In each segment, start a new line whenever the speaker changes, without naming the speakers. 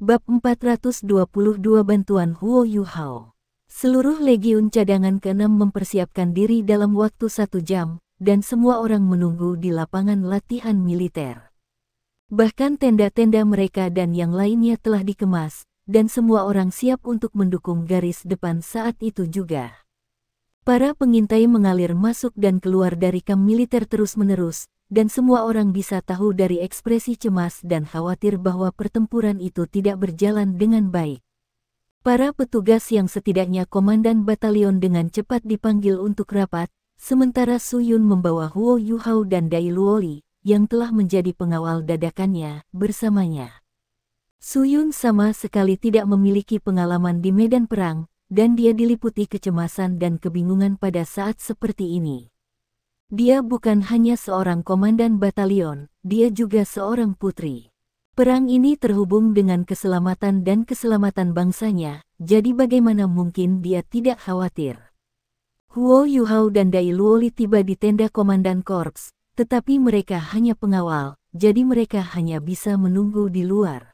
Bab 422 Bantuan Huo Yuhao. Seluruh legiun cadangan ke-6 mempersiapkan diri dalam waktu 1 jam, dan semua orang menunggu di lapangan latihan militer. Bahkan tenda-tenda mereka dan yang lainnya telah dikemas, dan semua orang siap untuk mendukung garis depan saat itu juga. Para pengintai mengalir masuk dan keluar dari kamp militer terus-menerus, dan semua orang bisa tahu dari ekspresi cemas dan khawatir bahwa pertempuran itu tidak berjalan dengan baik. Para petugas yang setidaknya komandan batalion dengan cepat dipanggil untuk rapat, sementara Su Yun membawa Huo Yuhao dan Dai Luoli, yang telah menjadi pengawal dadakannya, bersamanya. Su Yun sama sekali tidak memiliki pengalaman di medan perang, dan dia diliputi kecemasan dan kebingungan pada saat seperti ini. Dia bukan hanya seorang komandan batalion, dia juga seorang putri. Perang ini terhubung dengan keselamatan dan keselamatan bangsanya, jadi bagaimana mungkin dia tidak khawatir. Huo Yuhao dan Dai Luoli tiba di tenda komandan korps, tetapi mereka hanya pengawal, jadi mereka hanya bisa menunggu di luar.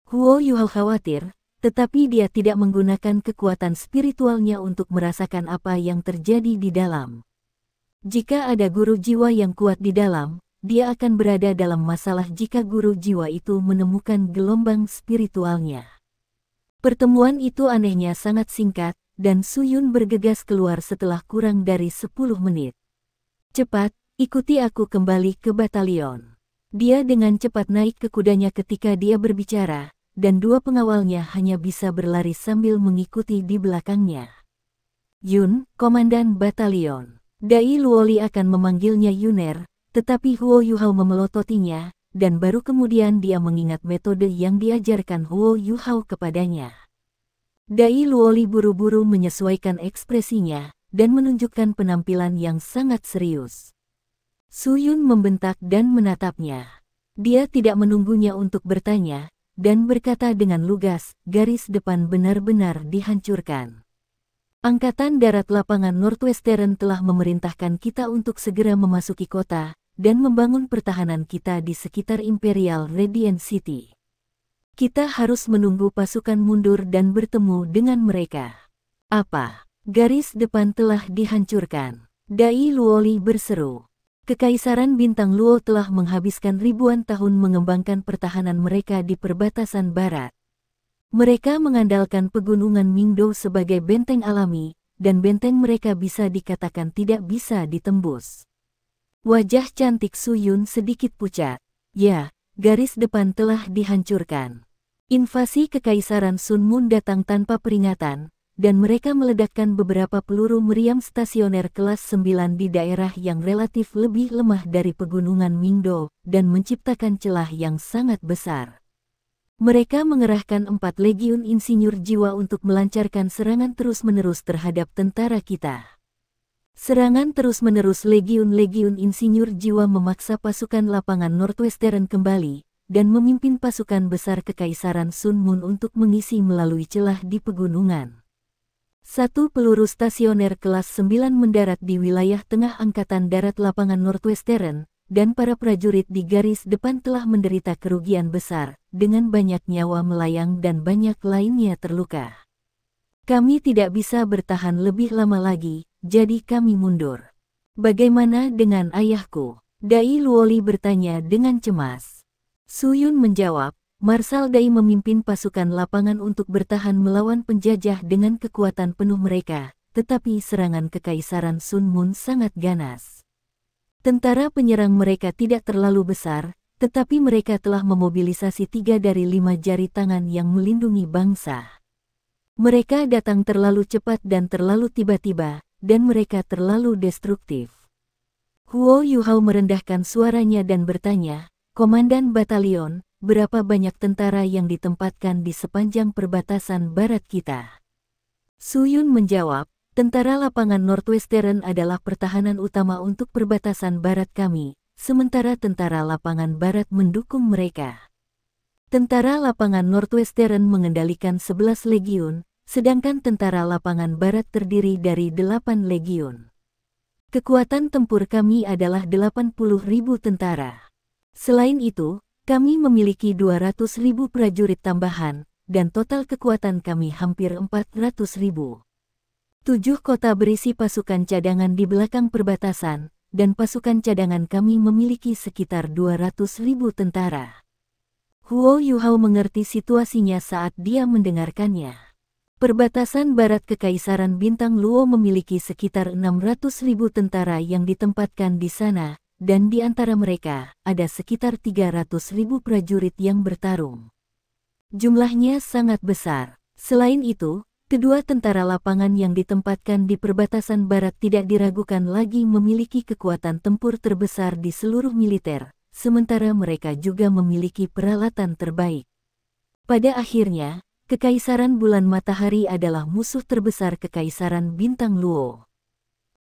Huo Yuhao khawatir, tetapi dia tidak menggunakan kekuatan spiritualnya untuk merasakan apa yang terjadi di dalam. Jika ada guru jiwa yang kuat di dalam, dia akan berada dalam masalah jika guru jiwa itu menemukan gelombang spiritualnya. Pertemuan itu anehnya sangat singkat, dan Su Yun bergegas keluar setelah kurang dari 10 menit. Cepat, ikuti aku kembali ke batalion. Dia dengan cepat naik ke kudanya ketika dia berbicara, dan dua pengawalnya hanya bisa berlari sambil mengikuti di belakangnya. Yun, komandan batalion. Dai Luoli akan memanggilnya Yuner, tetapi Huo Yuhao memelototinya, dan baru kemudian dia mengingat metode yang diajarkan Huo Yuhao kepadanya. Dai Luoli buru-buru menyesuaikan ekspresinya, dan menunjukkan penampilan yang sangat serius. Su Yun membentak dan menatapnya. Dia tidak menunggunya untuk bertanya, dan berkata dengan lugas, garis depan benar-benar dihancurkan. Angkatan Darat Lapangan Northwestern telah memerintahkan kita untuk segera memasuki kota, dan membangun pertahanan kita di sekitar Imperial Radiant City. Kita harus menunggu pasukan mundur dan bertemu dengan mereka. Apa? Garis depan telah dihancurkan. Dai Luoli berseru. Kekaisaran Bintang Luo telah menghabiskan ribuan tahun mengembangkan pertahanan mereka di perbatasan barat. Mereka mengandalkan pegunungan Mingdou sebagai benteng alami, dan benteng mereka bisa dikatakan tidak bisa ditembus. Wajah cantik Su Yun sedikit pucat. Ya, garis depan telah dihancurkan. Invasi Kekaisaran Sun Mun datang tanpa peringatan, dan mereka meledakkan beberapa peluru meriam stasioner kelas 9 di daerah yang relatif lebih lemah dari pegunungan Mingdou, dan menciptakan celah yang sangat besar. Mereka mengerahkan 4 legiun insinyur jiwa untuk melancarkan serangan terus-menerus terhadap tentara kita. Serangan terus-menerus legiun-legiun insinyur jiwa memaksa pasukan lapangan Northwestern kembali, dan memimpin pasukan besar Kekaisaran Sun Mun untuk mengisi melalui celah di pegunungan. 1 peluru stasioner kelas 9 mendarat di wilayah tengah Angkatan Darat Lapangan Northwestern, dan para prajurit di garis depan telah menderita kerugian besar, dengan banyak nyawa melayang dan banyak lainnya terluka. Kami tidak bisa bertahan lebih lama lagi, jadi kami mundur. Bagaimana dengan ayahku? Dai Luoli bertanya dengan cemas. Su Yun menjawab, Marsal Dai memimpin pasukan lapangan untuk bertahan melawan penjajah dengan kekuatan penuh mereka, tetapi serangan Kekaisaran Sun Mun sangat ganas. Tentara penyerang mereka tidak terlalu besar, tetapi mereka telah memobilisasi 3 dari 5 jari tangan yang melindungi bangsa. Mereka datang terlalu cepat dan terlalu tiba-tiba, dan mereka terlalu destruktif. Huo Yuhao merendahkan suaranya dan bertanya, Komandan Batalion, berapa banyak tentara yang ditempatkan di sepanjang perbatasan barat kita? Su Yun menjawab, tentara lapangan Northwestern adalah pertahanan utama untuk perbatasan barat kami, sementara tentara lapangan barat mendukung mereka. Tentara lapangan Northwestern mengendalikan 11 legiun, sedangkan tentara lapangan barat terdiri dari 8 legiun. Kekuatan tempur kami adalah 80.000 tentara. Selain itu, Kami memiliki 200.000 prajurit tambahan, dan total kekuatan kami hampir 400.000. 7 kota berisi pasukan cadangan di belakang perbatasan, dan pasukan cadangan kami memiliki sekitar 200.000 tentara. Huo Yuhao mengerti situasinya saat dia mendengarkannya. Perbatasan barat Kekaisaran Bintang Luo memiliki sekitar 600.000 tentara yang ditempatkan di sana, dan di antara mereka, ada sekitar 300.000 prajurit yang bertarung. Jumlahnya sangat besar. Selain itu, kedua tentara lapangan yang ditempatkan di perbatasan barat tidak diragukan lagi memiliki kekuatan tempur terbesar di seluruh militer, sementara mereka juga memiliki peralatan terbaik. Pada akhirnya, Kekaisaran Bulan Matahari adalah musuh terbesar Kekaisaran Bintang Luo.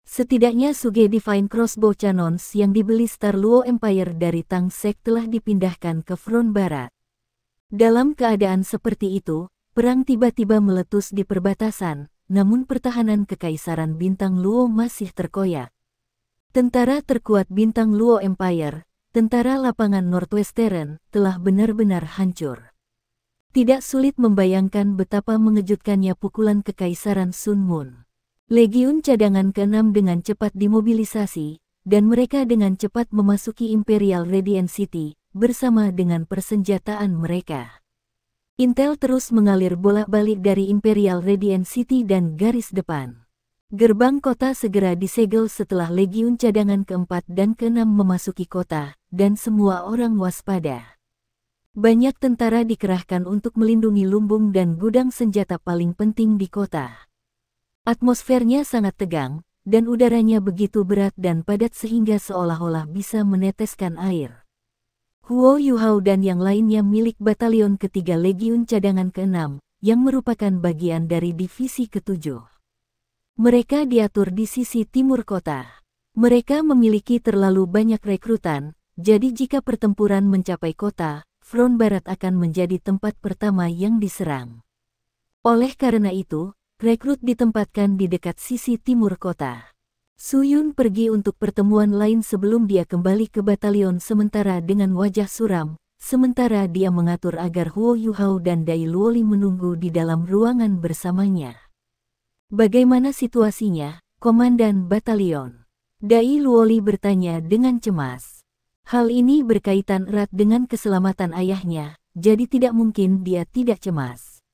Setidaknya Suge Divine Crossbow Cannons yang dibeli Star Luo Empire dari Tang Sek telah dipindahkan ke front barat. Dalam keadaan seperti itu, perang tiba-tiba meletus di perbatasan, namun pertahanan Kekaisaran Bintang Luo masih terkoyak. Tentara terkuat Bintang Luo Empire, tentara lapangan Northwestern, telah benar-benar hancur. Tidak sulit membayangkan betapa mengejutkannya pukulan Kekaisaran Sun Moon. Legiun cadangan ke-6 dengan cepat dimobilisasi, dan mereka dengan cepat memasuki Imperial Radiant City, bersama dengan persenjataan mereka. Intel terus mengalir bolak-balik dari Imperial Radiant City dan garis depan. Gerbang kota segera disegel setelah Legiun cadangan ke-4 dan ke-6 memasuki kota, dan semua orang waspada. Banyak tentara dikerahkan untuk melindungi lumbung dan gudang senjata paling penting di kota. Atmosfernya sangat tegang, dan udaranya begitu berat dan padat sehingga seolah-olah bisa meneteskan air. Huo Yuhao dan yang lainnya milik Batalion Ketiga Legiun Cadangan ke-6, yang merupakan bagian dari Divisi ke-7. Mereka diatur di sisi timur kota. Mereka memiliki terlalu banyak rekrutan, jadi jika pertempuran mencapai kota, front barat akan menjadi tempat pertama yang diserang. Oleh karena itu, rekrut ditempatkan di dekat sisi timur kota. Su Yun pergi untuk pertemuan lain sebelum dia kembali ke batalion sementara dengan wajah suram, sementara dia mengatur agar Huo Yuhao dan Dai Luoli menunggu di dalam ruangan bersamanya. Bagaimana situasinya, Komandan Batalion? Dai Luoli bertanya dengan cemas. Hal ini berkaitan erat dengan keselamatan ayahnya, jadi tidak mungkin dia tidak cemas.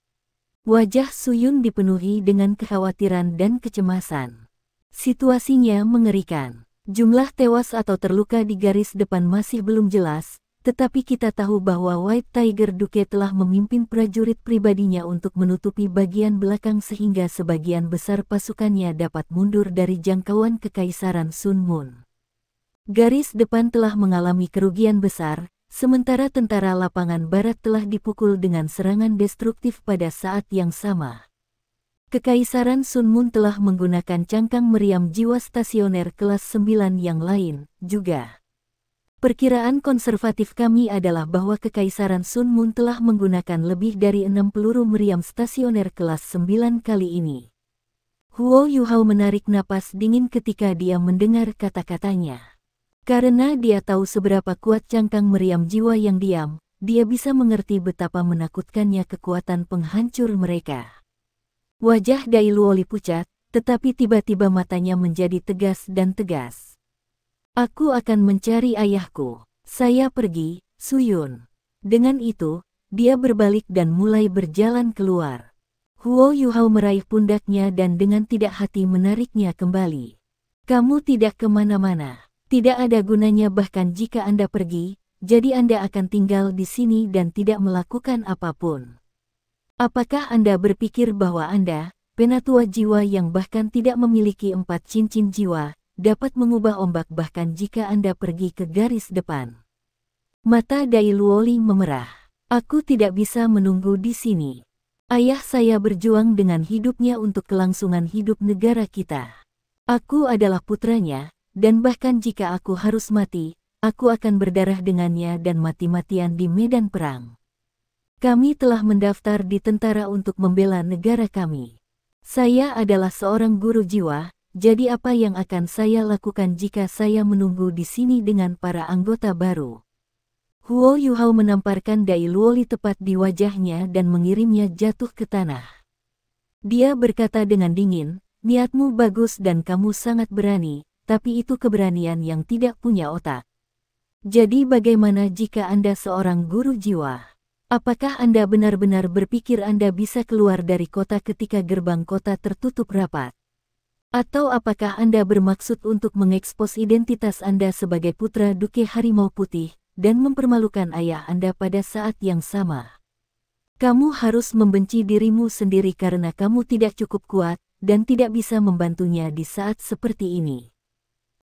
Wajah Su Yun dipenuhi dengan kekhawatiran dan kecemasan. Situasinya mengerikan. Jumlah tewas atau terluka di garis depan masih belum jelas, tetapi kita tahu bahwa White Tiger Duke telah memimpin prajurit pribadinya untuk menutupi bagian belakang sehingga sebagian besar pasukannya dapat mundur dari jangkauan Kekaisaran Sun Moon. Garis depan telah mengalami kerugian besar, sementara tentara lapangan barat telah dipukul dengan serangan destruktif pada saat yang sama. Kekaisaran Sun Moon telah menggunakan cangkang meriam jiwa stasioner kelas 9 yang lain, juga. Perkiraan konservatif kami adalah bahwa Kekaisaran Sun Moon telah menggunakan lebih dari 6 peluru meriam stasioner kelas 9 kali ini. Huo Yuhao menarik napas dingin ketika dia mendengar kata-katanya. Karena dia tahu seberapa kuat cangkang meriam jiwa yang diam, dia bisa mengerti betapa menakutkannya kekuatan penghancur mereka. Wajah Dai Luoli pucat, tetapi tiba-tiba matanya menjadi tegas dan tegas. Aku akan mencari ayahku. Saya pergi, Su Yun. Dengan itu, dia berbalik dan mulai berjalan keluar. Huo Yuhao meraih pundaknya dan dengan tidak hati menariknya kembali. Kamu tidak kemana-mana. Tidak ada gunanya bahkan jika Anda pergi, jadi Anda akan tinggal di sini dan tidak melakukan apapun. Apakah Anda berpikir bahwa Anda, penatua jiwa yang bahkan tidak memiliki 4 cincin jiwa, dapat mengubah ombak bahkan jika Anda pergi ke garis depan? Mata Dai Luoli memerah. Aku tidak bisa menunggu di sini. Ayah saya berjuang dengan hidupnya untuk kelangsungan hidup negara kita. Aku adalah putranya. Dan bahkan jika aku harus mati, aku akan berdarah dengannya dan mati-matian di medan perang. Kami telah mendaftar di tentara untuk membela negara kami. Saya adalah seorang guru jiwa, jadi apa yang akan saya lakukan jika saya menunggu di sini dengan para anggota baru? Huo Yuhao menamparkan dai Luoli tepat di wajahnya dan mengirimnya jatuh ke tanah. Dia berkata dengan dingin, niatmu bagus dan kamu sangat berani, tapi itu keberanian yang tidak punya otak. Jadi bagaimana jika Anda seorang guru jiwa? Apakah Anda benar-benar berpikir Anda bisa keluar dari kota ketika gerbang kota tertutup rapat? Atau apakah Anda bermaksud untuk mengekspos identitas Anda sebagai putra Duke Harimau Putih dan mempermalukan ayah Anda pada saat yang sama? Kamu harus membenci dirimu sendiri karena kamu tidak cukup kuat dan tidak bisa membantunya di saat seperti ini.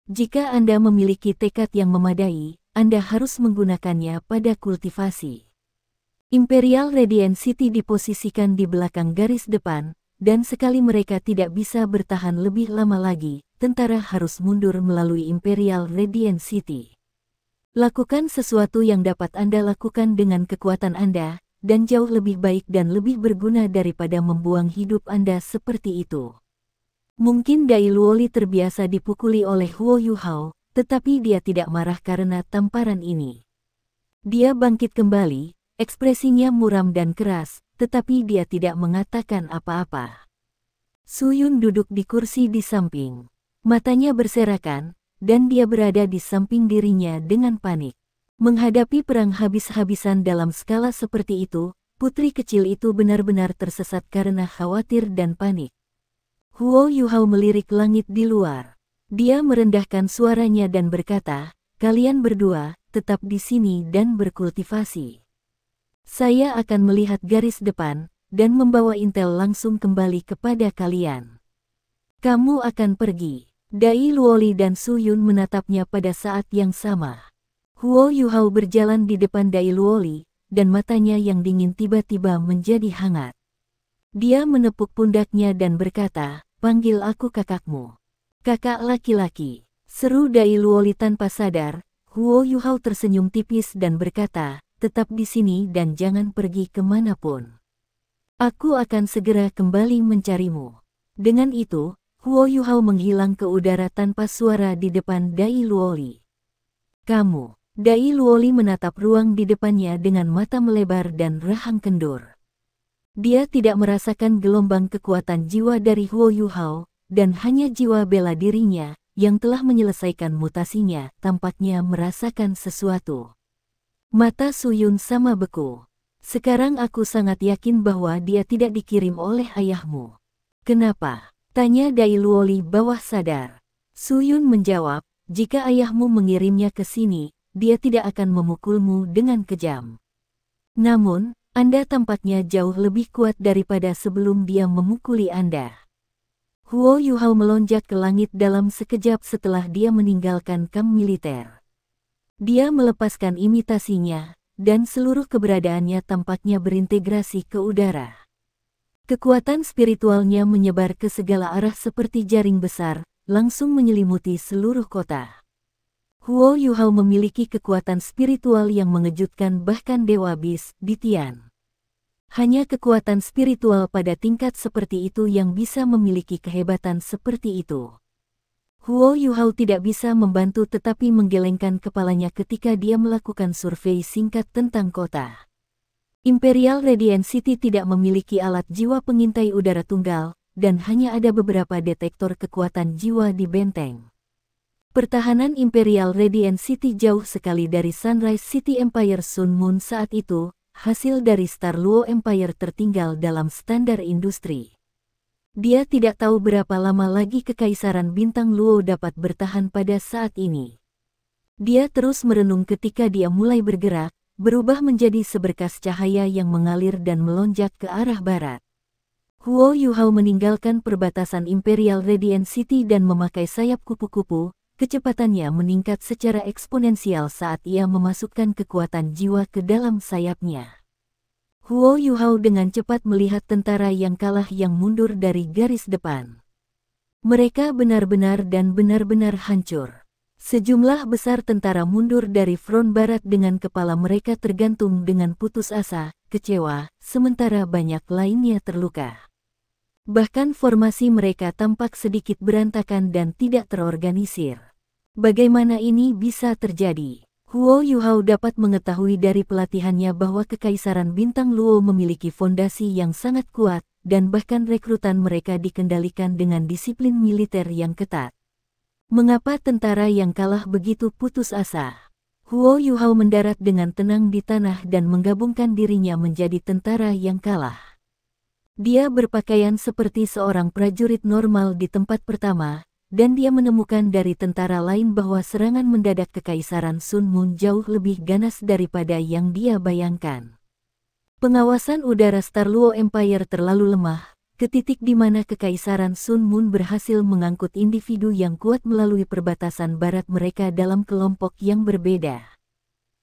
Jika Anda memiliki tekad yang memadai, Anda harus menggunakannya pada kultivasi. Imperial Radiant City diposisikan di belakang garis depan, dan sekali mereka tidak bisa bertahan lebih lama lagi, tentara harus mundur melalui Imperial Radiant City. Lakukan sesuatu yang dapat Anda lakukan dengan kekuatan Anda, dan jauh lebih baik dan lebih berguna daripada membuang hidup Anda seperti itu. Mungkin dai Luoli terbiasa dipukuli oleh Huo Yuhao, tetapi dia tidak marah karena tamparan ini. Dia bangkit kembali, ekspresinya muram dan keras, tetapi dia tidak mengatakan apa-apa. Su Yun duduk di kursi di samping. Matanya berserakan, dan dia berada di samping dirinya dengan panik. Menghadapi perang habis-habisan dalam skala seperti itu, putri kecil itu benar-benar tersesat karena khawatir dan panik. Huo Yuhao melirik langit di luar. Dia merendahkan suaranya dan berkata, kalian berdua, tetap di sini dan berkultivasi. Saya akan melihat garis depan, dan membawa intel langsung kembali kepada kalian. Kamu akan pergi. Dai Luoli dan Su Yun menatapnya pada saat yang sama. Huo Yuhao berjalan di depan dai Luoli, dan matanya yang dingin tiba-tiba menjadi hangat. Dia menepuk pundaknya dan berkata, panggil aku kakakmu. Kakak laki-laki, seru dai Luoli tanpa sadar. Huo Yuhao tersenyum tipis dan berkata, tetap di sini dan jangan pergi kemanapun. Aku akan segera kembali mencarimu. Dengan itu, Huo Yuhao menghilang ke udara tanpa suara di depan dai Luoli. Kamu. Dai Luoli menatap ruang di depannya dengan mata melebar dan rahang kendur. Dia tidak merasakan gelombang kekuatan jiwa dari Huo Yuhao, dan hanya jiwa bela dirinya, yang telah menyelesaikan mutasinya, tampaknya merasakan sesuatu. Mata Su Yun sama beku. Sekarang aku sangat yakin bahwa dia tidak dikirim oleh ayahmu. Kenapa? Tanya dai Luoli bawah sadar. Su Yun menjawab, jika ayahmu mengirimnya ke sini, dia tidak akan memukulmu dengan kejam. Namun, Anda tampaknya jauh lebih kuat daripada sebelum dia memukuli Anda. Huo Yuhao melonjak ke langit dalam sekejap setelah dia meninggalkan kamp militer. Dia melepaskan imitasinya, dan seluruh keberadaannya tampaknya berintegrasi ke udara. Kekuatan spiritualnya menyebar ke segala arah seperti jaring besar, langsung menyelimuti seluruh kota. Huo Yuhao memiliki kekuatan spiritual yang mengejutkan bahkan Dewa Bis di Tian. Hanya kekuatan spiritual pada tingkat seperti itu yang bisa memiliki kehebatan seperti itu. Huo Yuhao tidak bisa membantu tetapi menggelengkan kepalanya ketika dia melakukan survei singkat tentang kota. Imperial Radiant City tidak memiliki alat jiwa pengintai udara tunggal, dan hanya ada beberapa detektor kekuatan jiwa di benteng. Pertahanan Imperial Radiant City jauh sekali dari Sunrise City Empire Sun Moon saat itu, hasil dari Star Luo Empire tertinggal dalam standar industri. Dia tidak tahu berapa lama lagi Kekaisaran Bintang Luo dapat bertahan pada saat ini. Dia terus merenung ketika dia mulai bergerak, berubah menjadi seberkas cahaya yang mengalir dan melonjak ke arah barat. Huo Yuhao meninggalkan perbatasan Imperial Radiant City dan memakai sayap kupu-kupu. Kecepatannya meningkat secara eksponensial saat ia memasukkan kekuatan jiwa ke dalam sayapnya. Huo Yuhao dengan cepat melihat tentara yang kalah yang mundur dari garis depan. Mereka benar-benar hancur. Sejumlah besar tentara mundur dari front barat dengan kepala mereka tergantung dengan putus asa, kecewa, sementara banyak lainnya terluka. Bahkan formasi mereka tampak sedikit berantakan dan tidak terorganisir. Bagaimana ini bisa terjadi? Huo Yuhao dapat mengetahui dari pelatihannya bahwa Kekaisaran Bintang Luo memiliki fondasi yang sangat kuat, dan bahkan rekrutan mereka dikendalikan dengan disiplin militer yang ketat. Mengapa tentara yang kalah begitu putus asa? Huo Yuhao mendarat dengan tenang di tanah dan menggabungkan dirinya menjadi tentara yang kalah. Dia berpakaian seperti seorang prajurit normal di tempat pertama, dan dia menemukan dari tentara lain bahwa serangan mendadak Kekaisaran Sun Moon jauh lebih ganas daripada yang dia bayangkan. Pengawasan udara Star Luo Empire terlalu lemah, ke titik di mana Kekaisaran Sun Moon berhasil mengangkut individu yang kuat melalui perbatasan barat mereka dalam kelompok yang berbeda.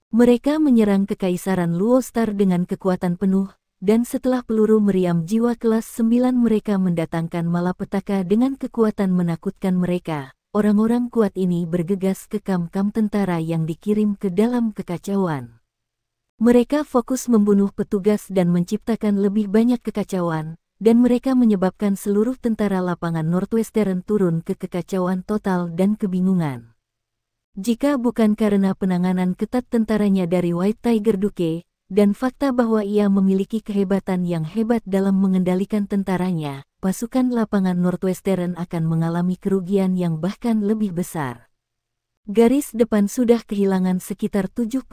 Mereka menyerang Kekaisaran Luo Star dengan kekuatan penuh, dan setelah peluru meriam jiwa kelas 9 mereka mendatangkan malapetaka dengan kekuatan menakutkan mereka. Orang-orang kuat ini bergegas ke kam-kam tentara yang dikirim ke dalam kekacauan. Mereka fokus membunuh petugas dan menciptakan lebih banyak kekacauan, dan mereka menyebabkan seluruh tentara lapangan Northwestern turun ke kekacauan total dan kebingungan. Jika bukan karena penanganan ketat tentaranya dari White Tiger Duke, dan fakta bahwa ia memiliki kehebatan yang hebat dalam mengendalikan tentaranya, pasukan lapangan Northwestern akan mengalami kerugian yang bahkan lebih besar. Garis depan sudah kehilangan sekitar 70.000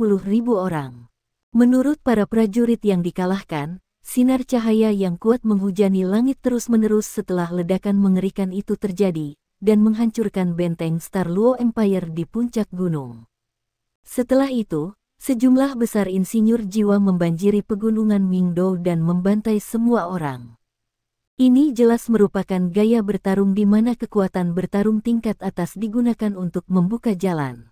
orang. Menurut para prajurit yang dikalahkan, sinar cahaya yang kuat menghujani langit terus-menerus setelah ledakan mengerikan itu terjadi, dan menghancurkan benteng Star Luo Empire di puncak gunung. Setelah itu, sejumlah besar insinyur jiwa membanjiri pegunungan Mingdou dan membantai semua orang. Ini jelas merupakan gaya bertarung di mana kekuatan bertarung tingkat atas digunakan untuk membuka jalan.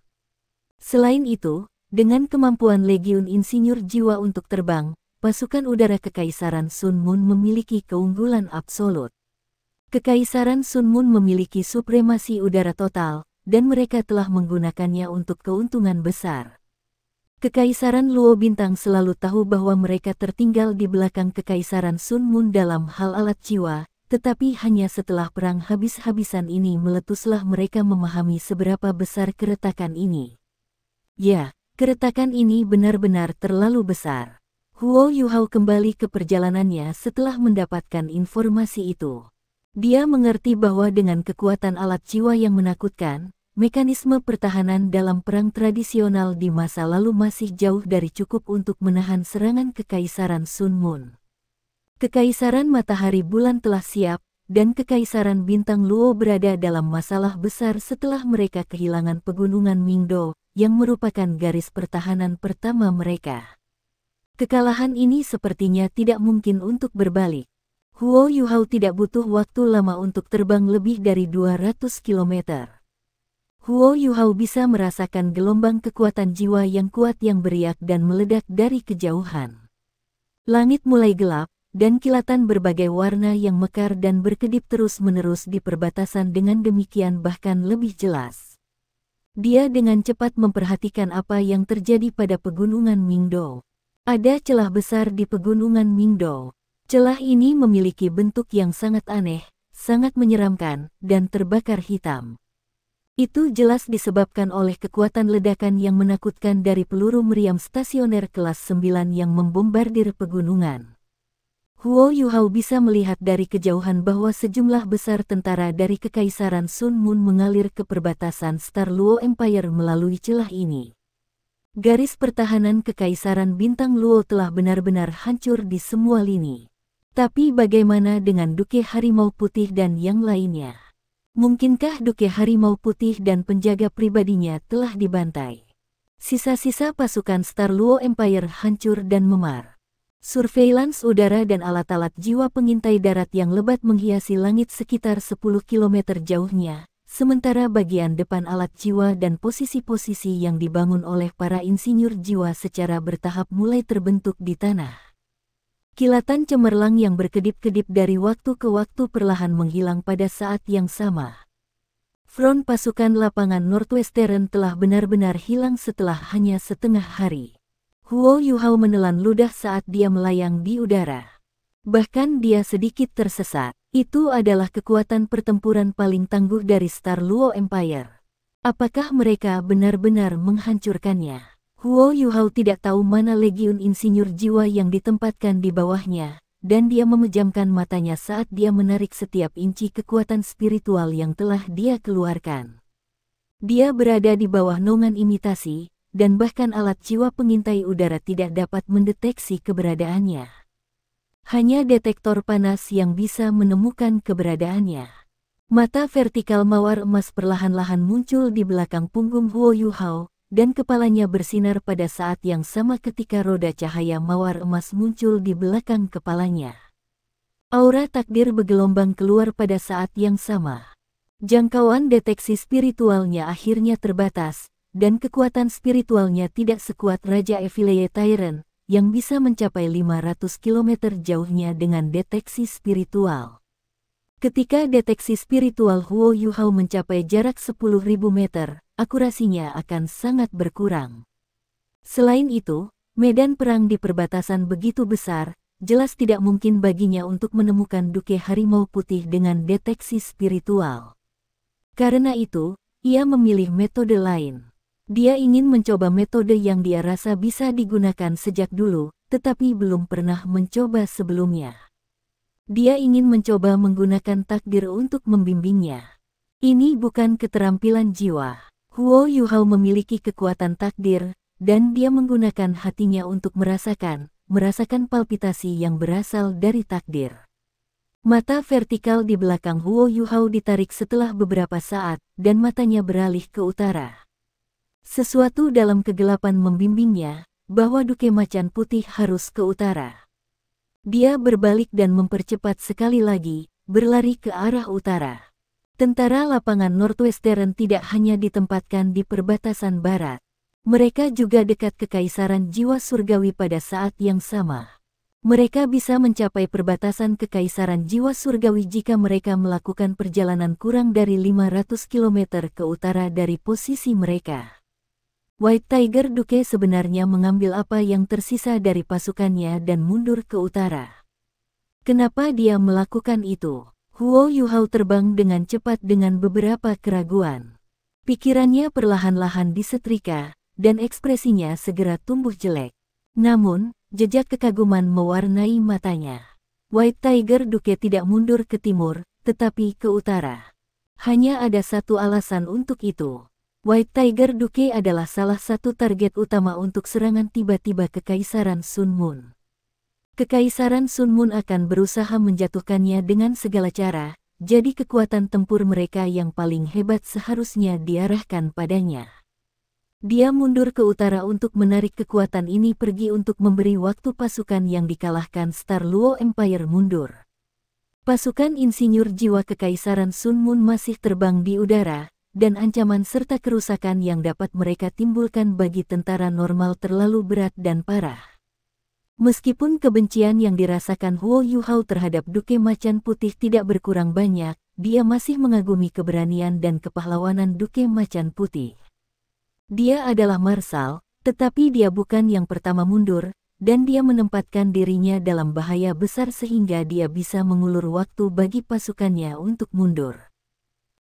Selain itu, dengan kemampuan Legiun Insinyur Jiwa untuk terbang, pasukan udara Kekaisaran Sun Moon memiliki keunggulan absolut. Kekaisaran Sun Moon memiliki supremasi udara total, dan mereka telah menggunakannya untuk keuntungan besar. Kekaisaran Luo Bintang selalu tahu bahwa mereka tertinggal di belakang Kekaisaran Sun Moon dalam hal alat jiwa, tetapi hanya setelah perang habis-habisan ini meletuslah mereka memahami seberapa besar keretakan ini. Ya, keretakan ini benar-benar terlalu besar. Huo Yuhao kembali ke perjalanannya setelah mendapatkan informasi itu. Dia mengerti bahwa dengan kekuatan alat jiwa yang menakutkan, mekanisme pertahanan dalam perang tradisional di masa lalu masih jauh dari cukup untuk menahan serangan Kekaisaran Sun Moon. Kekaisaran Matahari Bulan telah siap, dan Kekaisaran Bintang Luo berada dalam masalah besar setelah mereka kehilangan pegunungan Mingdou, yang merupakan garis pertahanan pertama mereka. Kekalahan ini sepertinya tidak mungkin untuk berbalik. Huo Yuhao tidak butuh waktu lama untuk terbang lebih dari 200 km. Huo Yuhao bisa merasakan gelombang kekuatan jiwa yang kuat yang beriak dan meledak dari kejauhan. Langit mulai gelap, dan kilatan berbagai warna yang mekar dan berkedip terus-menerus di perbatasan dengan demikian bahkan lebih jelas. Dia dengan cepat memperhatikan apa yang terjadi pada pegunungan Mingdou. Ada celah besar di pegunungan Mingdou. Celah ini memiliki bentuk yang sangat aneh, sangat menyeramkan, dan terbakar hitam. Itu jelas disebabkan oleh kekuatan ledakan yang menakutkan dari peluru meriam stasioner kelas 9 yang membombardir pegunungan. Huo Yuhao bisa melihat dari kejauhan bahwa sejumlah besar tentara dari Kekaisaran Sun Moon mengalir ke perbatasan Star Luo Empire melalui celah ini. Garis pertahanan Kekaisaran Bintang Luo telah benar-benar hancur di semua lini. Tapi bagaimana dengan Duke Harimau Putih dan yang lainnya? Mungkinkah Duke Harimau Putih dan penjaga pribadinya telah dibantai? Sisa-sisa pasukan Star Luo Empire hancur dan memar. Surveillance udara dan alat-alat jiwa pengintai darat yang lebat menghiasi langit sekitar 10 km jauhnya, sementara bagian depan alat jiwa dan posisi-posisi yang dibangun oleh para insinyur jiwa secara bertahap mulai terbentuk di tanah. Kilatan cemerlang yang berkedip-kedip dari waktu ke waktu perlahan menghilang pada saat yang sama. Front pasukan lapangan Northwestern telah benar-benar hilang setelah hanya setengah hari. Huo Yuhao menelan ludah saat dia melayang di udara. Bahkan dia sedikit tersesat. Itu adalah kekuatan pertempuran paling tangguh dari Star Luo Empire. Apakah mereka benar-benar menghancurkannya? Huo Yuhao tidak tahu mana legiun insinyur jiwa yang ditempatkan di bawahnya, dan dia memejamkan matanya saat dia menarik setiap inci kekuatan spiritual yang telah dia keluarkan. Dia berada di bawah naungan imitasi, dan bahkan alat jiwa pengintai udara tidak dapat mendeteksi keberadaannya. Hanya detektor panas yang bisa menemukan keberadaannya. Mata vertikal mawar emas perlahan-lahan muncul di belakang punggung Huo Yuhao, dan kepalanya bersinar pada saat yang sama ketika roda cahaya mawar emas muncul di belakang kepalanya. Aura takdir bergelombang keluar pada saat yang sama. Jangkauan deteksi spiritualnya akhirnya terbatas, dan kekuatan spiritualnya tidak sekuat Raja Evileye Tyrant, yang bisa mencapai 500 km jauhnya dengan deteksi spiritual. Ketika deteksi spiritual Huo Yuhao mencapai jarak 10.000 meter, akurasinya akan sangat berkurang. Selain itu, medan perang di perbatasan begitu besar, jelas tidak mungkin baginya untuk menemukan duke harimau putih dengan deteksi spiritual. Karena itu, ia memilih metode lain. Dia ingin mencoba metode yang dia rasa bisa digunakan sejak dulu, tetapi belum pernah mencoba sebelumnya. Dia ingin mencoba menggunakan takdir untuk membimbingnya. Ini bukan keterampilan jiwa. Huo Yuhao memiliki kekuatan takdir, dan dia menggunakan hatinya untuk merasakan palpitasi yang berasal dari takdir. Mata vertikal di belakang Huo Yuhao ditarik setelah beberapa saat, dan matanya beralih ke utara. Sesuatu dalam kegelapan membimbingnya, bahwa duke macan putih harus ke utara. Dia berbalik dan mempercepat sekali lagi, berlari ke arah utara. Tentara lapangan Northwestern tidak hanya ditempatkan di perbatasan barat. Mereka juga dekat kekaisaran jiwa surgawi pada saat yang sama. Mereka bisa mencapai perbatasan kekaisaran jiwa surgawi jika mereka melakukan perjalanan kurang dari 500 km ke utara dari posisi mereka. White Tiger Duke sebenarnya mengambil apa yang tersisa dari pasukannya dan mundur ke utara. Kenapa dia melakukan itu? Huo Yuhao terbang dengan cepat dengan beberapa keraguan. Pikirannya perlahan-lahan disetrika, dan ekspresinya segera tumbuh jelek. Namun, jejak kekaguman mewarnai matanya. White Tiger Duke tidak mundur ke timur, tetapi ke utara. Hanya ada satu alasan untuk itu. White Tiger Duke adalah salah satu target utama untuk serangan tiba-tiba Kekaisaran Sun Moon. Kekaisaran Sun Moon akan berusaha menjatuhkannya dengan segala cara, jadi kekuatan tempur mereka yang paling hebat seharusnya diarahkan padanya. Dia mundur ke utara untuk menarik kekuatan ini pergi untuk memberi waktu pasukan yang dikalahkan Star Luo Empire mundur. Pasukan insinyur jiwa Kekaisaran Sun Moon masih terbang di udara, dan ancaman serta kerusakan yang dapat mereka timbulkan bagi tentara normal terlalu berat dan parah. Meskipun kebencian yang dirasakan Huo Yuhao terhadap Duke Macan Putih tidak berkurang banyak, dia masih mengagumi keberanian dan kepahlawanan Duke Macan Putih. Dia adalah marsal, tetapi dia bukan yang pertama mundur, dan dia menempatkan dirinya dalam bahaya besar sehingga dia bisa mengulur waktu bagi pasukannya untuk mundur.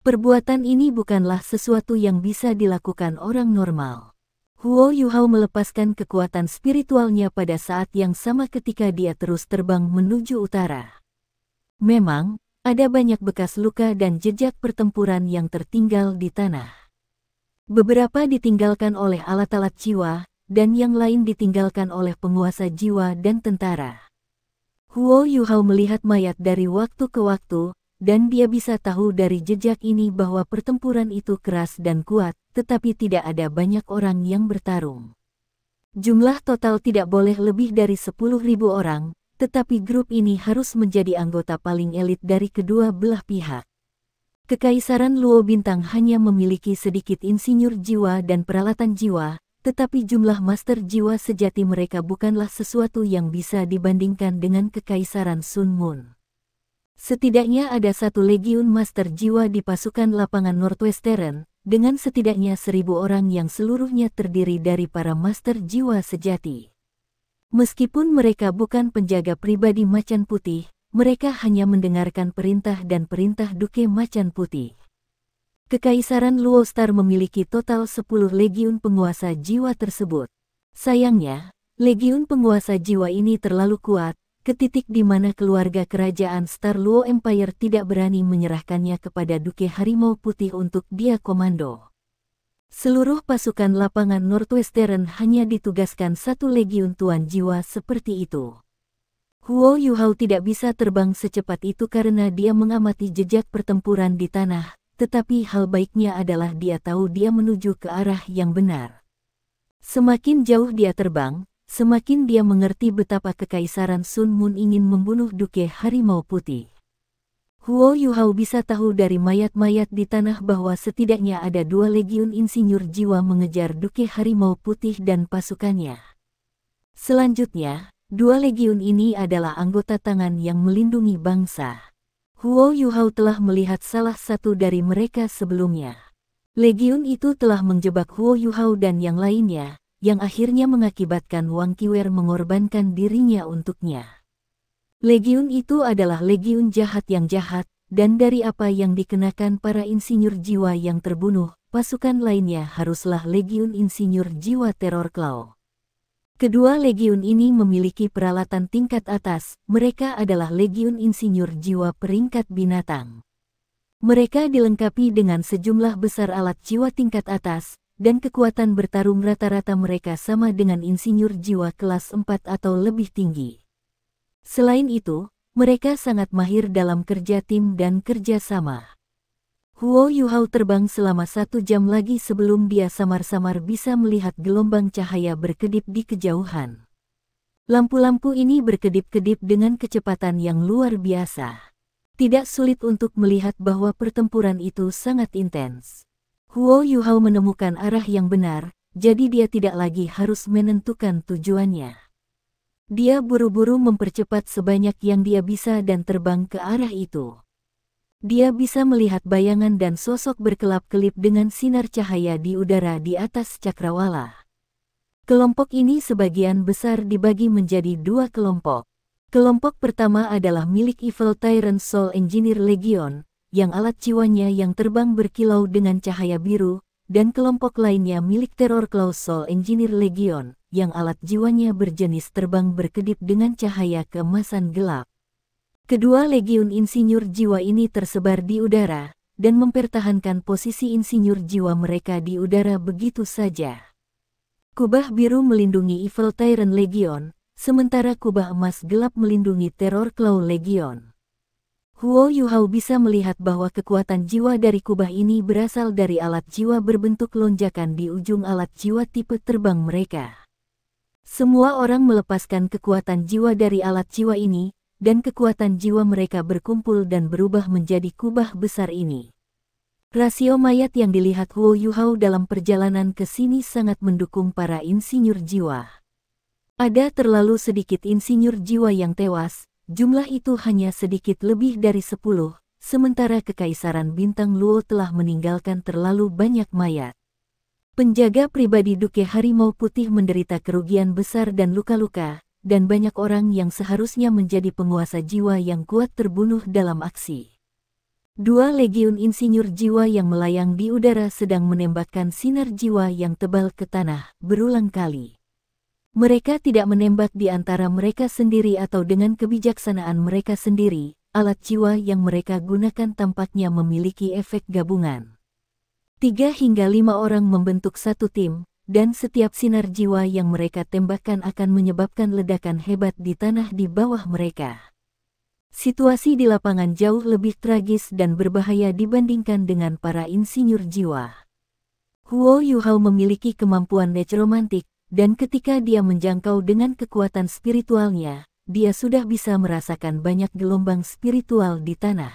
Perbuatan ini bukanlah sesuatu yang bisa dilakukan orang normal. Huo Yuhao melepaskan kekuatan spiritualnya pada saat yang sama ketika dia terus terbang menuju utara. Memang, ada banyak bekas luka dan jejak pertempuran yang tertinggal di tanah. Beberapa ditinggalkan oleh alat-alat jiwa, dan yang lain ditinggalkan oleh penguasa jiwa dan tentara. Huo Yuhao melihat mayat dari waktu ke waktu, dan dia bisa tahu dari jejak ini bahwa pertempuran itu keras dan kuat, tetapi tidak ada banyak orang yang bertarung. Jumlah total tidak boleh lebih dari 10.000 orang, tetapi grup ini harus menjadi anggota paling elit dari kedua belah pihak. Kekaisaran Luo Bintang hanya memiliki sedikit insinyur jiwa dan peralatan jiwa, tetapi jumlah master jiwa sejati mereka bukanlah sesuatu yang bisa dibandingkan dengan Kekaisaran Sun Moon. Setidaknya ada satu legiun master jiwa di pasukan lapangan Northwestern, dengan setidaknya 1.000 orang yang seluruhnya terdiri dari para master jiwa sejati. Meskipun mereka bukan penjaga pribadi Macan Putih, mereka hanya mendengarkan perintah dan perintah Duke Macan Putih. Kekaisaran Luo Star memiliki total 10 legiun penguasa jiwa tersebut. Sayangnya, legiun penguasa jiwa ini terlalu kuat, ke titik di mana keluarga kerajaan Star Luo Empire tidak berani menyerahkannya kepada Duke Harimau Putih untuk dia komando. Seluruh pasukan lapangan Northwestern hanya ditugaskan satu legiun tuan jiwa seperti itu. Huo Yuhao tidak bisa terbang secepat itu karena dia mengamati jejak pertempuran di tanah, tetapi hal baiknya adalah dia tahu dia menuju ke arah yang benar. Semakin jauh dia terbang, semakin dia mengerti betapa Kekaisaran Sun Moon ingin membunuh Duke Harimau Putih. Huo Yuhao bisa tahu dari mayat-mayat di tanah bahwa setidaknya ada 2 legiun insinyur jiwa mengejar Duke Harimau Putih dan pasukannya. Selanjutnya, 2 legiun ini adalah anggota tangan yang melindungi bangsa. Huo Yuhao telah melihat salah satu dari mereka sebelumnya. Legiun itu telah menjebak Huo Yuhao dan yang lainnya, yang akhirnya mengakibatkan Wang Qiwer mengorbankan dirinya untuknya. Legiun itu adalah legiun jahat yang jahat, dan dari apa yang dikenakan para insinyur jiwa yang terbunuh, pasukan lainnya haruslah legiun insinyur jiwa Terror Claw. Kedua legiun ini memiliki peralatan tingkat atas, mereka adalah legiun insinyur jiwa peringkat binatang. Mereka dilengkapi dengan sejumlah besar alat jiwa tingkat atas, dan kekuatan bertarung rata-rata mereka sama dengan insinyur jiwa kelas 4 atau lebih tinggi. Selain itu, mereka sangat mahir dalam kerja tim dan kerja sama. Huo Yuhao terbang selama 1 jam lagi sebelum dia samar-samar bisa melihat gelombang cahaya berkedip di kejauhan. Lampu-lampu ini berkedip-kedip dengan kecepatan yang luar biasa. Tidak sulit untuk melihat bahwa pertempuran itu sangat intens. Huo Yuhao menemukan arah yang benar, jadi dia tidak lagi harus menentukan tujuannya. Dia buru-buru mempercepat sebanyak yang dia bisa dan terbang ke arah itu. Dia bisa melihat bayangan dan sosok berkelap-kelip dengan sinar cahaya di udara di atas cakrawala. Kelompok ini sebagian besar dibagi menjadi 2 kelompok. Kelompok pertama adalah milik Evil Tyrant Soul Engineer Legion, yang alat jiwanya yang terbang berkilau dengan cahaya biru, dan kelompok lainnya milik Terror Claw Soul Engineer Legion, yang alat jiwanya berjenis terbang berkedip dengan cahaya keemasan gelap. Kedua legiun insinyur jiwa ini tersebar di udara, dan mempertahankan posisi insinyur jiwa mereka di udara begitu saja. Kubah biru melindungi Evil Tyrant Legion, sementara kubah emas gelap melindungi Terror Claw Legion. Huo Yuhao bisa melihat bahwa kekuatan jiwa dari kubah ini berasal dari alat jiwa berbentuk lonjakan di ujung alat jiwa tipe terbang mereka. Semua orang melepaskan kekuatan jiwa dari alat jiwa ini, dan kekuatan jiwa mereka berkumpul dan berubah menjadi kubah besar ini. Rasio mayat yang dilihat Huo Yuhao dalam perjalanan ke sini sangat mendukung para insinyur jiwa. Ada terlalu sedikit insinyur jiwa yang tewas. Jumlah itu hanya sedikit lebih dari 10, sementara Kekaisaran Bintang Luo telah meninggalkan terlalu banyak mayat. Penjaga pribadi Duke Harimau Putih menderita kerugian besar dan luka-luka, dan banyak orang yang seharusnya menjadi penguasa jiwa yang kuat terbunuh dalam aksi. 2 legiun insinyur jiwa yang melayang di udara sedang menembakkan sinar jiwa yang tebal ke tanah berulang kali. Mereka tidak menembak di antara mereka sendiri atau dengan kebijaksanaan mereka sendiri, alat jiwa yang mereka gunakan tampaknya memiliki efek gabungan. 3 hingga 5 orang membentuk satu tim, dan setiap sinar jiwa yang mereka tembakkan akan menyebabkan ledakan hebat di tanah di bawah mereka. Situasi di lapangan jauh lebih tragis dan berbahaya dibandingkan dengan para insinyur jiwa. Huo Yuhao memiliki kemampuan necromantik, dan ketika dia menjangkau dengan kekuatan spiritualnya, dia sudah bisa merasakan banyak gelombang spiritual di tanah.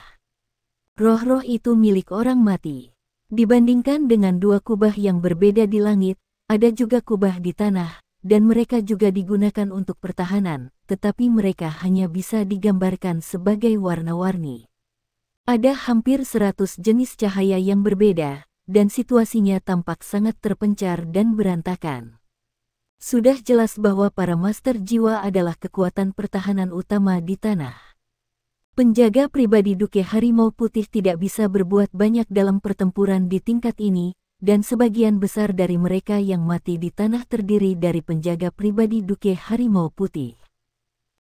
Roh-roh itu milik orang mati. Dibandingkan dengan 2 kubah yang berbeda di langit, ada juga kubah di tanah, dan mereka juga digunakan untuk pertahanan, tetapi mereka hanya bisa digambarkan sebagai warna-warni. Ada hampir 100 jenis cahaya yang berbeda, dan situasinya tampak sangat terpencar dan berantakan. Sudah jelas bahwa para master jiwa adalah kekuatan pertahanan utama di tanah. Penjaga pribadi Duke Harimau Putih tidak bisa berbuat banyak dalam pertempuran di tingkat ini, dan sebagian besar dari mereka yang mati di tanah terdiri dari penjaga pribadi Duke Harimau Putih.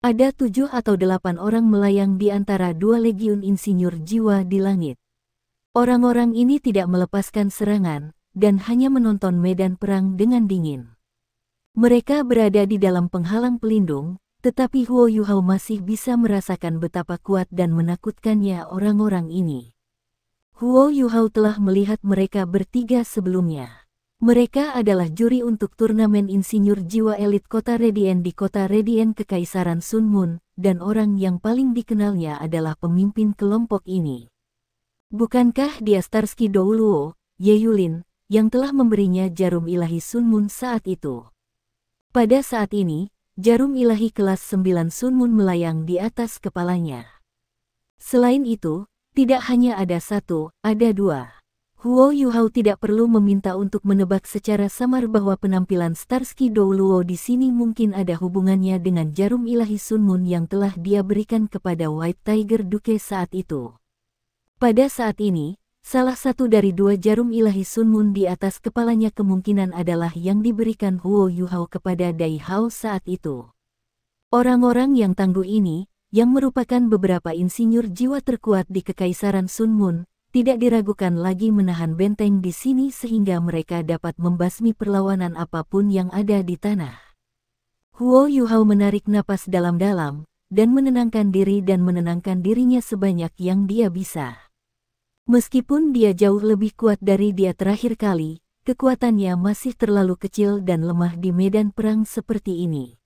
Ada 7 atau 8 orang melayang di antara 2 legiun insinyur jiwa di langit. Orang-orang ini tidak melepaskan serangan, dan hanya menonton medan perang dengan dingin. Mereka berada di dalam penghalang pelindung, tetapi Huo Yuhao masih bisa merasakan betapa kuat dan menakutkannya orang-orang ini. Huo Yuhao telah melihat mereka bertiga sebelumnya. Mereka adalah juri untuk turnamen insinyur jiwa elit kota Redien di kota Redien Kekaisaran Sun Moon, dan orang yang paling dikenalnya adalah pemimpin kelompok ini. Bukankah dia Starsky Douluo, Ye Yulin, yang telah memberinya jarum ilahi Sun Moon saat itu? Pada saat ini, jarum ilahi kelas 9 Sun Moon melayang di atas kepalanya. Selain itu, tidak hanya ada satu, ada 2. Huo Yuhao tidak perlu meminta untuk menebak secara samar bahwa penampilan Starsky Douluo di sini mungkin ada hubungannya dengan jarum ilahi Sun Moon yang telah dia berikan kepada White Tiger Duke saat itu. Pada saat ini, salah satu dari 2 jarum ilahi Sun Moon di atas kepalanya kemungkinan adalah yang diberikan Huo Yuhao kepada Dai Hao saat itu. Orang-orang yang tangguh ini, yang merupakan beberapa insinyur jiwa terkuat di Kekaisaran Sun Moon, tidak diragukan lagi menahan benteng di sini sehingga mereka dapat membasmi perlawanan apapun yang ada di tanah. Huo Yuhao menarik napas dalam-dalam, dan menenangkan diri dan menenangkan dirinya sebanyak yang dia bisa. Meskipun dia jauh lebih kuat dari dia terakhir kali, kekuatannya masih terlalu kecil dan lemah di medan perang seperti ini.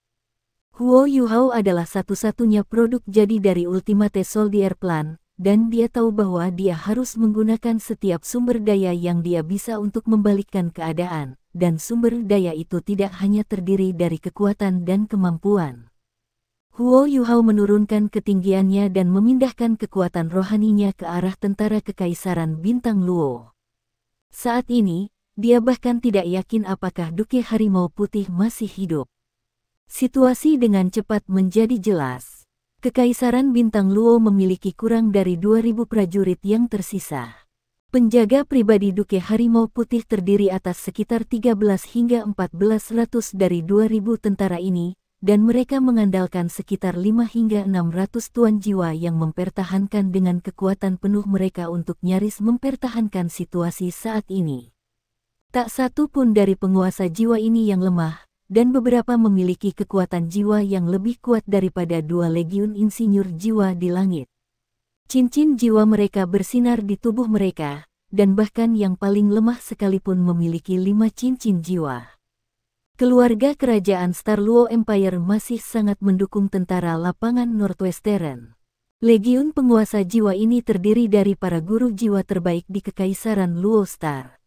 Huo Yuhao adalah satu-satunya produk jadi dari Ultimate Soldier Plan, dan dia tahu bahwa dia harus menggunakan setiap sumber daya yang dia bisa untuk membalikkan keadaan, dan sumber daya itu tidak hanya terdiri dari kekuatan dan kemampuan. Huo Yuhao menurunkan ketinggiannya dan memindahkan kekuatan rohaninya ke arah tentara Kekaisaran Bintang Luo. Saat ini, dia bahkan tidak yakin apakah Duke Harimau Putih masih hidup. Situasi dengan cepat menjadi jelas. Kekaisaran Bintang Luo memiliki kurang dari 2.000 prajurit yang tersisa. Penjaga pribadi Duke Harimau Putih terdiri atas sekitar 13 hingga 1400 dari 2.000 tentara ini, dan mereka mengandalkan sekitar 5 hingga 600 tuan jiwa yang mempertahankan dengan kekuatan penuh mereka untuk nyaris mempertahankan situasi saat ini. Tak satu pun dari penguasa jiwa ini yang lemah, dan beberapa memiliki kekuatan jiwa yang lebih kuat daripada 2 legiun insinyur jiwa di langit. Cincin jiwa mereka bersinar di tubuh mereka, dan bahkan yang paling lemah sekalipun memiliki 5 cincin jiwa. Keluarga kerajaan Star Luo Empire masih sangat mendukung tentara lapangan Northwestern. Legiun penguasa jiwa ini terdiri dari para guru jiwa terbaik di Kekaisaran Luo Star.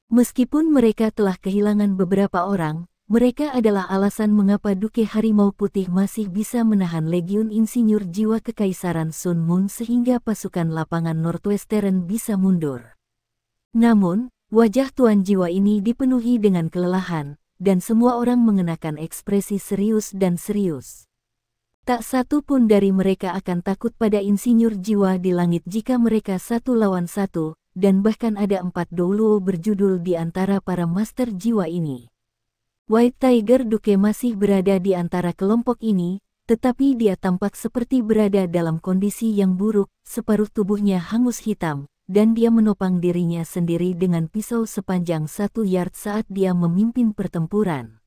Meskipun mereka telah kehilangan beberapa orang, mereka adalah alasan mengapa Duke Harimau Putih masih bisa menahan legiun insinyur jiwa Kekaisaran Sun Moon sehingga pasukan lapangan Northwestern bisa mundur. Namun, wajah tuan jiwa ini dipenuhi dengan kelelahan, dan semua orang mengenakan ekspresi serius dan serius. Tak satu pun dari mereka akan takut pada insinyur jiwa di langit jika mereka 1 lawan 1, dan bahkan ada 4 Douluo berjudul di antara para master jiwa ini. White Tiger Duke masih berada di antara kelompok ini, tetapi dia tampak seperti berada dalam kondisi yang buruk, separuh tubuhnya hangus hitam, dan dia menopang dirinya sendiri dengan pisau sepanjang 1 yard saat dia memimpin pertempuran.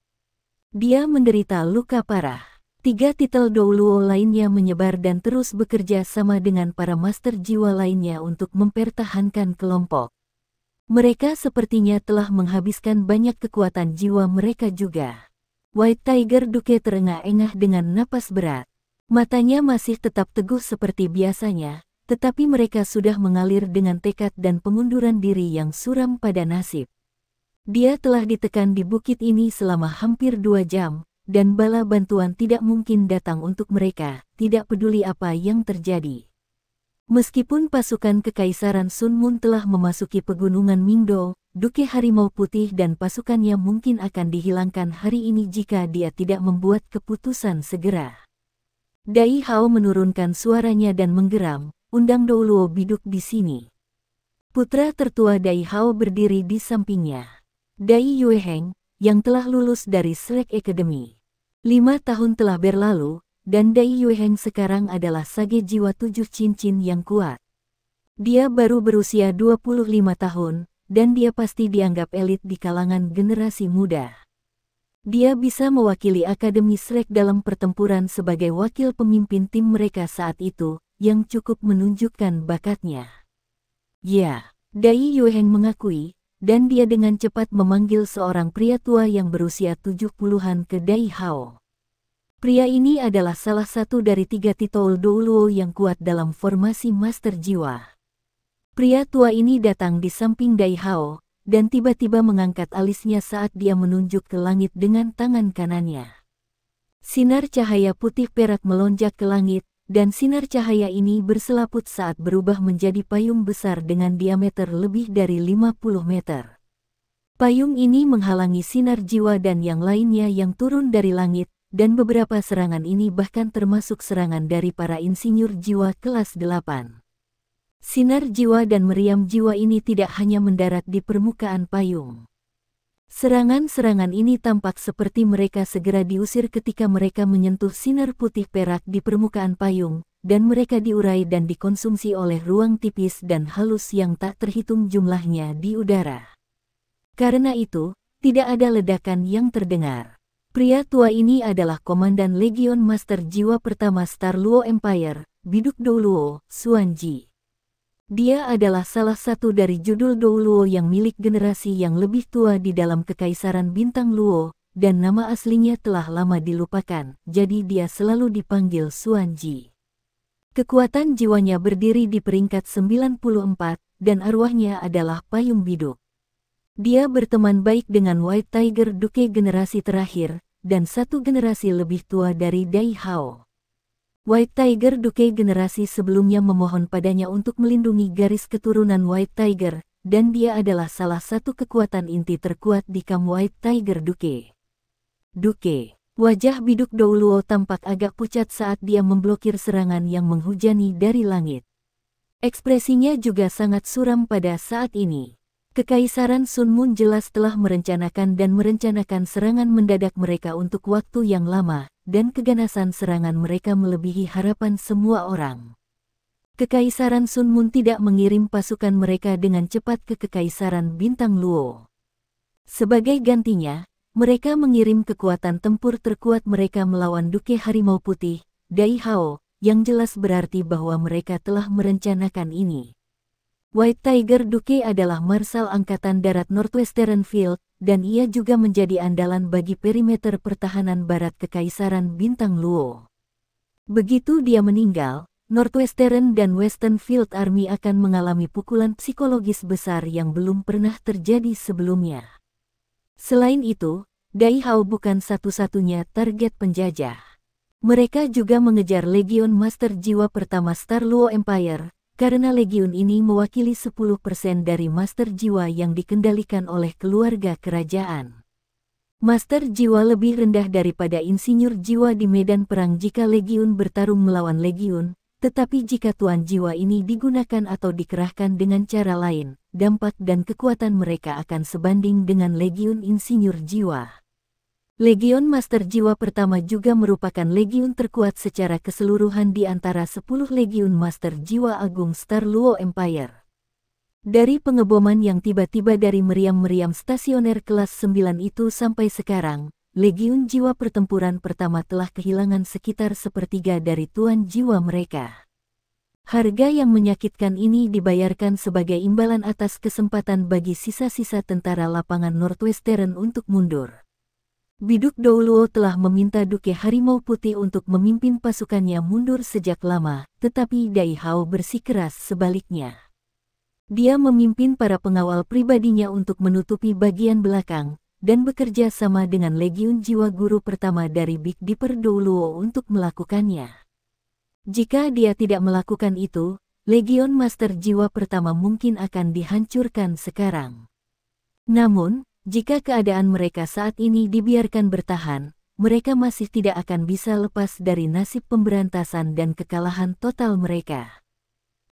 Dia menderita luka parah. 3 titel Douluo lainnya menyebar dan terus bekerja sama dengan para master jiwa lainnya untuk mempertahankan kelompok. Mereka sepertinya telah menghabiskan banyak kekuatan jiwa mereka juga. White Tiger Duke terengah-engah dengan napas berat. Matanya masih tetap teguh seperti biasanya, tetapi mereka sudah mengalir dengan tekad dan pengunduran diri yang suram pada nasib. Dia telah ditekan di bukit ini selama hampir 2 jam, dan bala bantuan tidak mungkin datang untuk mereka, tidak peduli apa yang terjadi. Meskipun pasukan Kekaisaran Sun Moon telah memasuki pegunungan Mingdo, Duke Harimau Putih dan pasukannya mungkin akan dihilangkan hari ini jika dia tidak membuat keputusan segera. Dai Hao menurunkan suaranya dan menggeram, undang Douluo biduk di sini. Putra tertua Dai Hao berdiri di sampingnya. Dai Yueheng, yang telah lulus dari Slack Academy. 5 tahun telah berlalu, dan Dai Yueheng sekarang adalah sage jiwa 7 cincin yang kuat. Dia baru berusia 25 tahun, dan dia pasti dianggap elit di kalangan generasi muda. Dia bisa mewakili Akademi Slack dalam pertempuran sebagai wakil pemimpin tim mereka saat itu, yang cukup menunjukkan bakatnya. Ya, Dai Yueheng mengakui, dan dia dengan cepat memanggil seorang pria tua yang berusia 70-an ke Dai Hao. Pria ini adalah salah satu dari 3 titol Douluo yang kuat dalam formasi Master Jiwa. Pria tua ini datang di samping Dai Hao, dan tiba-tiba mengangkat alisnya saat dia menunjuk ke langit dengan tangan kanannya. Sinar cahaya putih perak melonjak ke langit, dan sinar cahaya ini berselaput saat berubah menjadi payung besar dengan diameter lebih dari 50 meter. Payung ini menghalangi sinar jiwa dan yang lainnya yang turun dari langit, dan beberapa serangan ini bahkan termasuk serangan dari para insinyur jiwa kelas 8. Sinar jiwa dan meriam jiwa ini tidak hanya mendarat di permukaan payung. Serangan-serangan ini tampak seperti mereka segera diusir ketika mereka menyentuh sinar putih perak di permukaan payung, dan mereka diurai dan dikonsumsi oleh ruang tipis dan halus yang tak terhitung jumlahnya di udara. Karena itu, tidak ada ledakan yang terdengar. Pria tua ini adalah Komandan Legion Master Jiwa pertama Star Luo Empire, Biduk Douluo, Xuanji. Dia adalah salah satu dari judul Douluo yang milik generasi yang lebih tua di dalam Kekaisaran Bintang Luo, dan nama aslinya telah lama dilupakan, jadi dia selalu dipanggil Xuanji. Kekuatan jiwanya berdiri di peringkat 94, dan arwahnya adalah payung biduk. Dia berteman baik dengan White Tiger Duke generasi terakhir, dan satu generasi lebih tua dari Dai Hao. White Tiger Duke generasi sebelumnya memohon padanya untuk melindungi garis keturunan White Tiger, dan dia adalah salah satu kekuatan inti terkuat di kamp White Tiger Duke. Wajah biduk Douluo tampak agak pucat saat dia memblokir serangan yang menghujani dari langit. Ekspresinya juga sangat suram pada saat ini. Kekaisaran Sun Moon jelas telah merencanakan serangan mendadak mereka untuk waktu yang lama, dan keganasan serangan mereka melebihi harapan semua orang. Kekaisaran Sun Moon tidak mengirim pasukan mereka dengan cepat ke Kekaisaran Bintang Luo. Sebagai gantinya, mereka mengirim kekuatan tempur terkuat mereka melawan Duke Harimau Putih, Dai Hao, yang jelas berarti bahwa mereka telah merencanakan ini. White Tiger Duke adalah Marsal Angkatan Darat Northwestern Field, dan ia juga menjadi andalan bagi perimeter pertahanan barat Kekaisaran Bintang Luo. Begitu dia meninggal, Northwestern dan Western Field Army akan mengalami pukulan psikologis besar yang belum pernah terjadi sebelumnya. Selain itu, Dai Hao bukan satu-satunya target penjajah. Mereka juga mengejar Legion Master Jiwa pertama Star Luo Empire, karena legiun ini mewakili 10% dari Master Jiwa yang dikendalikan oleh keluarga kerajaan. Master Jiwa lebih rendah daripada insinyur jiwa di medan perang jika legiun bertarung melawan legiun, tetapi jika tuan jiwa ini digunakan atau dikerahkan dengan cara lain, dampak dan kekuatan mereka akan sebanding dengan legiun insinyur jiwa. Legion Master Jiwa pertama juga merupakan legiun terkuat secara keseluruhan di antara 10 legiun Master Jiwa Agung Star Luo Empire. Dari pengeboman yang tiba-tiba dari meriam-meriam stasioner kelas 9 itu sampai sekarang, legiun jiwa pertempuran pertama telah kehilangan sekitar sepertiga dari tuan jiwa mereka. Harga yang menyakitkan ini dibayarkan sebagai imbalan atas kesempatan bagi sisa-sisa tentara lapangan Northwestern untuk mundur. Biduk Douluo telah meminta Duke Harimau Putih untuk memimpin pasukannya mundur sejak lama, tetapi Dai Hao bersikeras sebaliknya. Dia memimpin para pengawal pribadinya untuk menutupi bagian belakang, dan bekerja sama dengan Legiun Jiwa Guru pertama dari Big Dipper Douluo untuk melakukannya. Jika dia tidak melakukan itu, Legion Master Jiwa pertama mungkin akan dihancurkan sekarang. Namun, jika keadaan mereka saat ini dibiarkan bertahan, mereka masih tidak akan bisa lepas dari nasib pemberantasan dan kekalahan total mereka.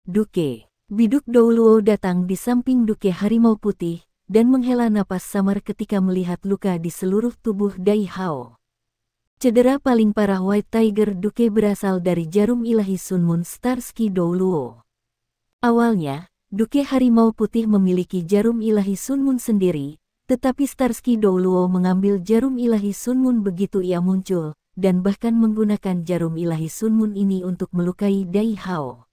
Duke, Biduk Douluo datang di samping Duke Harimau Putih, dan menghela napas samar ketika melihat luka di seluruh tubuh Dai Hao. Cedera paling parah White Tiger Duke berasal dari jarum ilahi Sun Moon Starsky Douluo. Awalnya, Duke Harimau Putih memiliki jarum ilahi Sun Moon sendiri, tetapi Starsky Douluo mengambil jarum ilahi Sun Moon begitu ia muncul, dan bahkan menggunakan jarum ilahi Sun Moon ini untuk melukai Dai Hao.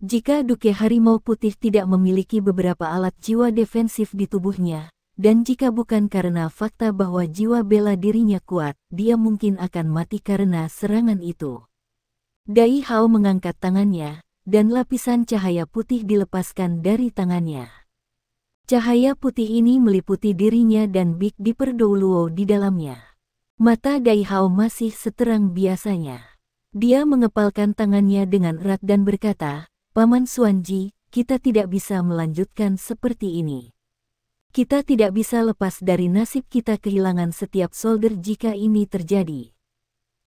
Jika Duke Harimau Putih tidak memiliki beberapa alat jiwa defensif di tubuhnya, dan jika bukan karena fakta bahwa jiwa bela dirinya kuat, dia mungkin akan mati karena serangan itu. Dai Hao mengangkat tangannya, dan lapisan cahaya putih dilepaskan dari tangannya. Cahaya putih ini meliputi dirinya dan Big Dipper Douluo di dalamnya. Mata Dai Hao masih seterang biasanya. Dia mengepalkan tangannya dengan erat dan berkata, "Paman Xuanji, kita tidak bisa melanjutkan seperti ini. Kita tidak bisa lepas dari nasib kita kehilangan setiap soldier jika ini terjadi."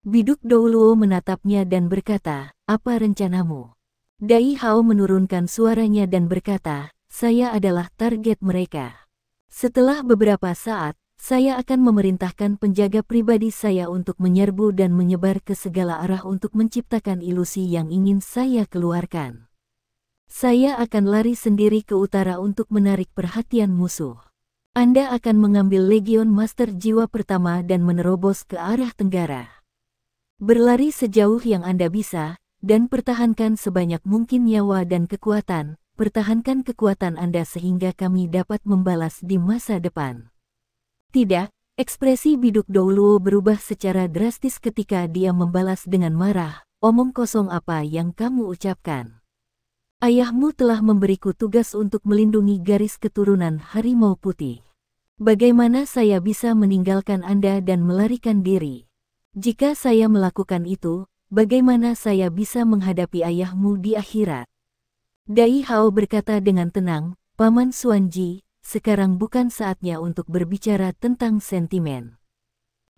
Biduk Douluo menatapnya dan berkata, "Apa rencanamu?" Dai Hao menurunkan suaranya dan berkata, "Saya adalah target mereka. Setelah beberapa saat, saya akan memerintahkan penjaga pribadi saya untuk menyerbu dan menyebar ke segala arah untuk menciptakan ilusi yang ingin saya keluarkan. Saya akan lari sendiri ke utara untuk menarik perhatian musuh. Anda akan mengambil Legion Master Jiwa pertama dan menerobos ke arah tenggara. Berlari sejauh yang Anda bisa, dan pertahankan sebanyak mungkin nyawa dan kekuatan. Pertahankan kekuatan Anda sehingga kami dapat membalas di masa depan." Tidak, ekspresi Biduk Douluo berubah secara drastis ketika dia membalas dengan marah, "Omong kosong apa yang kamu ucapkan? Ayahmu telah memberiku tugas untuk melindungi garis keturunan Harimau Putih. Bagaimana saya bisa meninggalkan Anda dan melarikan diri? Jika saya melakukan itu, bagaimana saya bisa menghadapi ayahmu di akhirat?" Dai Hao berkata dengan tenang, "Paman Xuanji, sekarang bukan saatnya untuk berbicara tentang sentimen.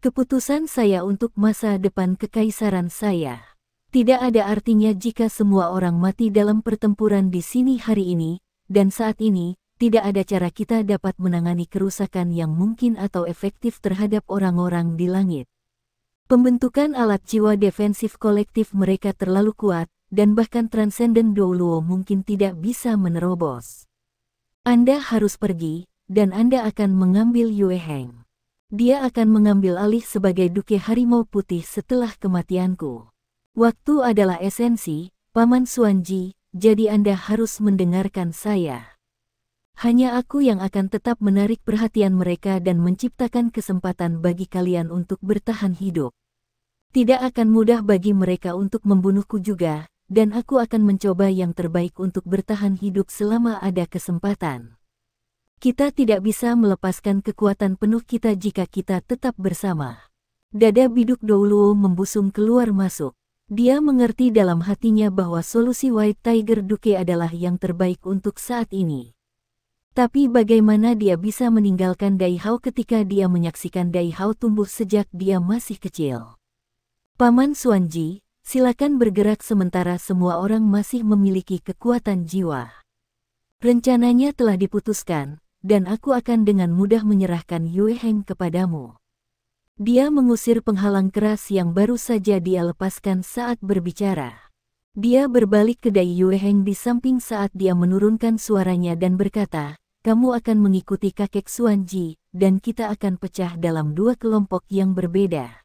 Keputusan saya untuk masa depan kekaisaran saya. Tidak ada artinya jika semua orang mati dalam pertempuran di sini hari ini, dan saat ini, tidak ada cara kita dapat menangani kerusakan yang mungkin atau efektif terhadap orang-orang di langit. Pembentukan alat jiwa defensif kolektif mereka terlalu kuat, dan bahkan Transcendent Douluo mungkin tidak bisa menerobos. Anda harus pergi, dan Anda akan mengambil Yue Heng. Dia akan mengambil alih sebagai Duke Harimau Putih setelah kematianku. Waktu adalah esensi, Paman Xuanji, jadi Anda harus mendengarkan saya. Hanya aku yang akan tetap menarik perhatian mereka dan menciptakan kesempatan bagi kalian untuk bertahan hidup. Tidak akan mudah bagi mereka untuk membunuhku juga, dan aku akan mencoba yang terbaik untuk bertahan hidup selama ada kesempatan. Kita tidak bisa melepaskan kekuatan penuh kita jika kita tetap bersama." Dada Biduk Douluo membusung keluar masuk. Dia mengerti dalam hatinya bahwa solusi White Tiger Duke adalah yang terbaik untuk saat ini. Tapi bagaimana dia bisa meninggalkan Dai Hao ketika dia menyaksikan Dai Hao tumbuh sejak dia masih kecil? "Paman Xuanji, silakan bergerak sementara semua orang masih memiliki kekuatan jiwa. Rencananya telah diputuskan, dan aku akan dengan mudah menyerahkan Yue Heng kepadamu." Dia mengusir penghalang keras yang baru saja dia lepaskan saat berbicara. Dia berbalik ke Dai Yue Heng di samping saat dia menurunkan suaranya dan berkata, "Kamu akan mengikuti kakek Xuanji, dan kita akan pecah dalam dua kelompok yang berbeda.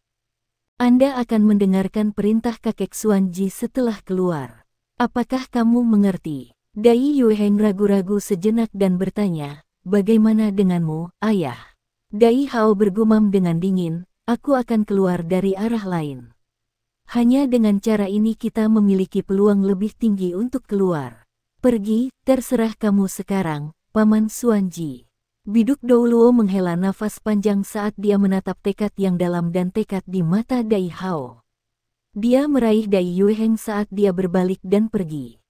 Anda akan mendengarkan perintah kakek Xuanji setelah keluar. Apakah kamu mengerti?" Dai Yue Heng ragu-ragu sejenak dan bertanya, "Bagaimana denganmu, ayah?" Dai Hao bergumam dengan dingin, "Aku akan keluar dari arah lain. Hanya dengan cara ini kita memiliki peluang lebih tinggi untuk keluar. Pergi, terserah kamu sekarang, Paman Xuanji." Biduk Douluo menghela nafas panjang saat dia menatap tekad yang dalam dan tekad di mata Dai Hao. Dia meraih Dai Yue Heng saat dia berbalik dan pergi.